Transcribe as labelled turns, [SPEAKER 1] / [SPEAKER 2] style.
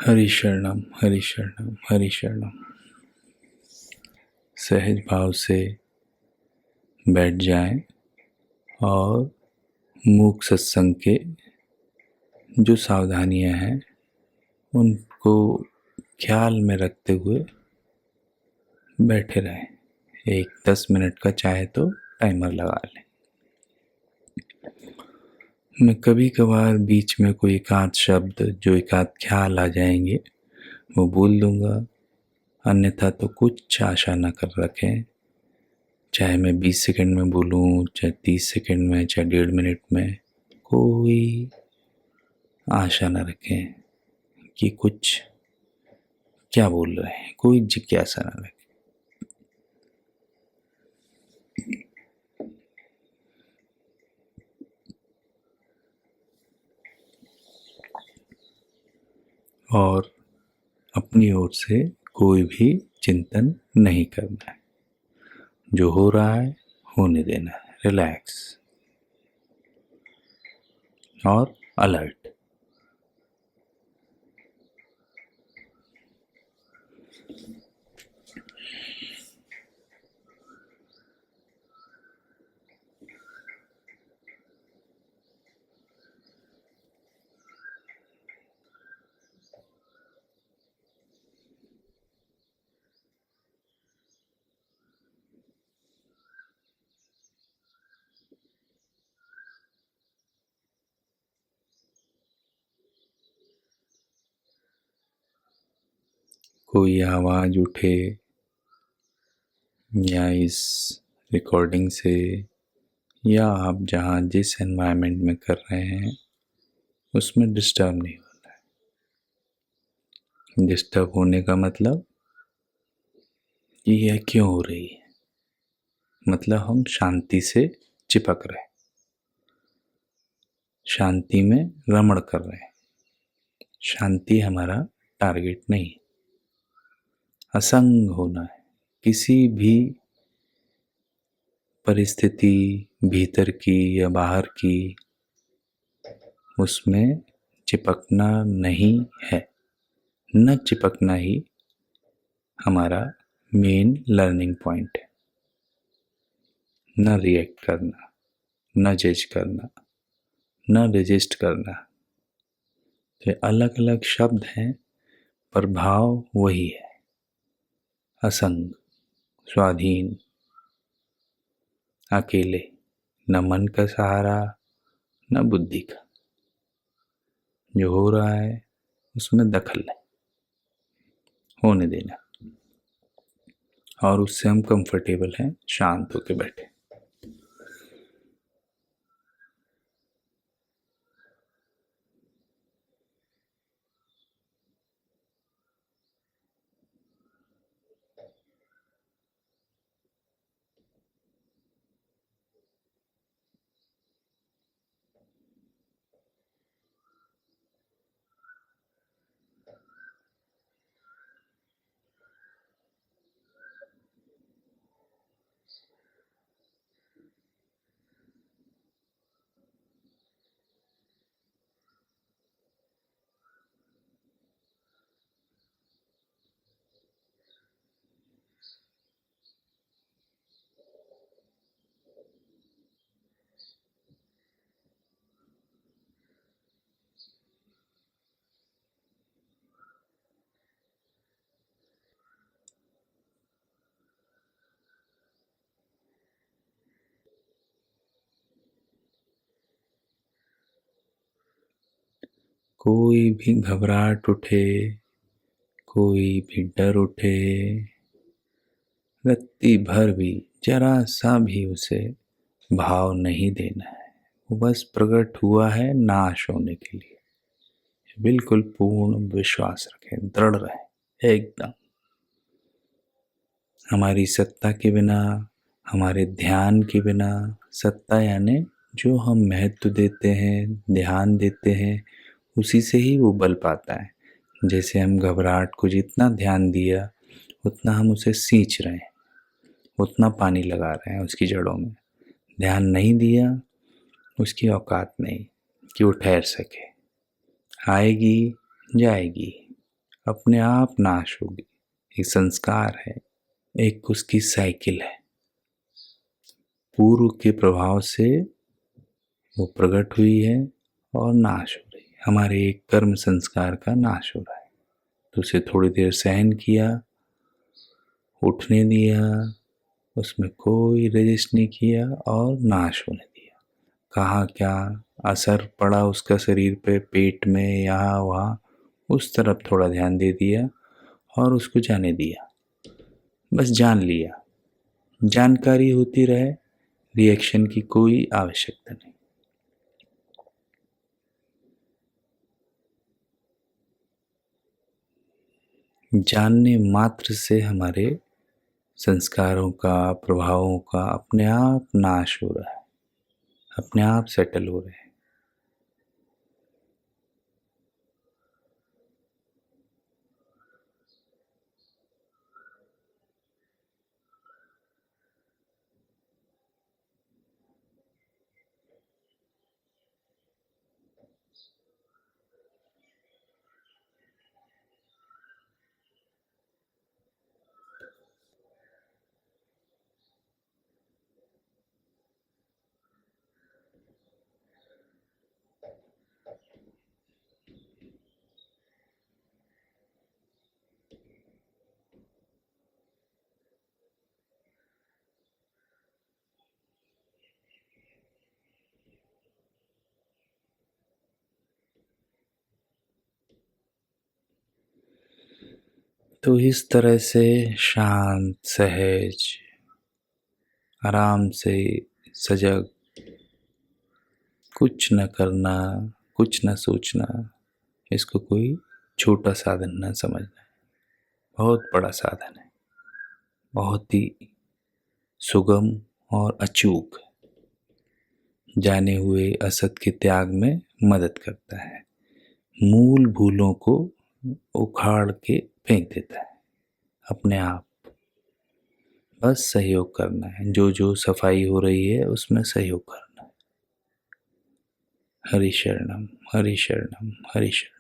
[SPEAKER 1] हरि शरणम हरि शरणम हरि शरणम। सहज भाव से बैठ जाएं और मूक सत्संग के जो सावधानियां हैं उनको ख्याल में रखते हुए बैठे रहें। 10 मिनट का चाहे तो टाइमर लगा लें। मैं कभी कभार बीच में कोई एक आध शब्द जो एक आध ख्याल आ जाएंगे वो बोल दूंगा, अन्यथा तो कुछ आशा न कर रखें। चाहे मैं 20 सेकंड में बोलूं, चाहे 30 सेकंड में, चाहे 1.5 मिनट में, कोई आशा न रखें कि कुछ क्या बोल रहे हैं, कोई जिज्ञासा न रखें। और अपनी ओर से कोई भी चिंतन नहीं करना है। जो हो रहा है होने देना है। रिलैक्स और अलर्ट। कोई आवाज उठे या इस रिकॉर्डिंग से, या आप जहाँ जिस एनवायरनमेंट में कर रहे हैं उसमें डिस्टर्ब नहीं होता है। डिस्टर्ब होने का मतलब कि यह क्यों हो रही है, मतलब हम शांति से चिपक रहे, शांति में रमण कर रहे हैं। शांति हमारा टारगेट नहीं, असंग होना है। किसी भी परिस्थिति, भीतर की या बाहर की, उसमें चिपकना नहीं है। न चिपकना ही हमारा मेन लर्निंग पॉइंट है। न रिएक्ट करना, न जज करना, न रेजिस्ट करना। ये अलग अलग शब्द हैं पर भाव वही है। असंग, स्वाधीन, अकेले, न मन का सहारा न बुद्धि का। जो हो रहा है उसमें दखल नहीं, होने देना। और उससे हम कंफर्टेबल हैं, शांत होकर बैठे। कोई भी घबराहट उठे, कोई भी डर उठे, रत्ती भर भी जरा सा भी उसे भाव नहीं देना है। वो बस प्रकट हुआ है नाश होने के लिए। बिल्कुल पूर्ण विश्वास रखें, दृढ़ रहे एकदम। हमारी सत्ता के बिना, हमारे ध्यान के बिना, सत्ता यानी जो हम महत्व देते हैं, ध्यान देते हैं, उसी से ही वो बल पाता है। जैसे हम घबराहट को जितना ध्यान दिया उतना हम उसे सींच रहे हैं, उतना पानी लगा रहे हैं उसकी जड़ों में। ध्यान नहीं दिया, उसकी औकात नहीं कि वो ठहर सके। आएगी जाएगी, अपने आप नाश होगी। एक संस्कार है, एक उसकी साइकिल है। पूर्व के प्रभाव से वो प्रकट हुई है और नाश हो रही है। हमारे एक कर्म संस्कार का नाश हो रहा है, तो उसे थोड़ी देर सहन किया, उठने दिया, उसमें कोई रेजिस्ट नहीं किया और नाश होने दिया। कहाँ क्या असर पड़ा उसका शरीर पे, पेट में, यहाँ वहाँ, उस तरफ थोड़ा ध्यान दे दिया और उसको जाने दिया। बस जान लिया, जानकारी होती रहे, रिएक्शन की कोई आवश्यकता नहीं। जानने मात्र से हमारे संस्कारों का, प्रभावों का अपने आप नाश हो रहा है, अपने आप सेटल हो रहे हैं। तो इस तरह से शांत, सहज, आराम से, सजग, कुछ न करना, कुछ न सोचना, इसको कोई छोटा साधन न समझना है। बहुत बड़ा साधन है, बहुत ही सुगम और अचूक, जाने हुए असत के त्याग में मदद करता है, मूल भूलों को उखाड़ के फेंक देता है अपने आप। बस सहयोग करना है, जो जो सफाई हो रही है उसमें सहयोग करना है। हरि शरणम, हरि शरणम, हरि शरणम।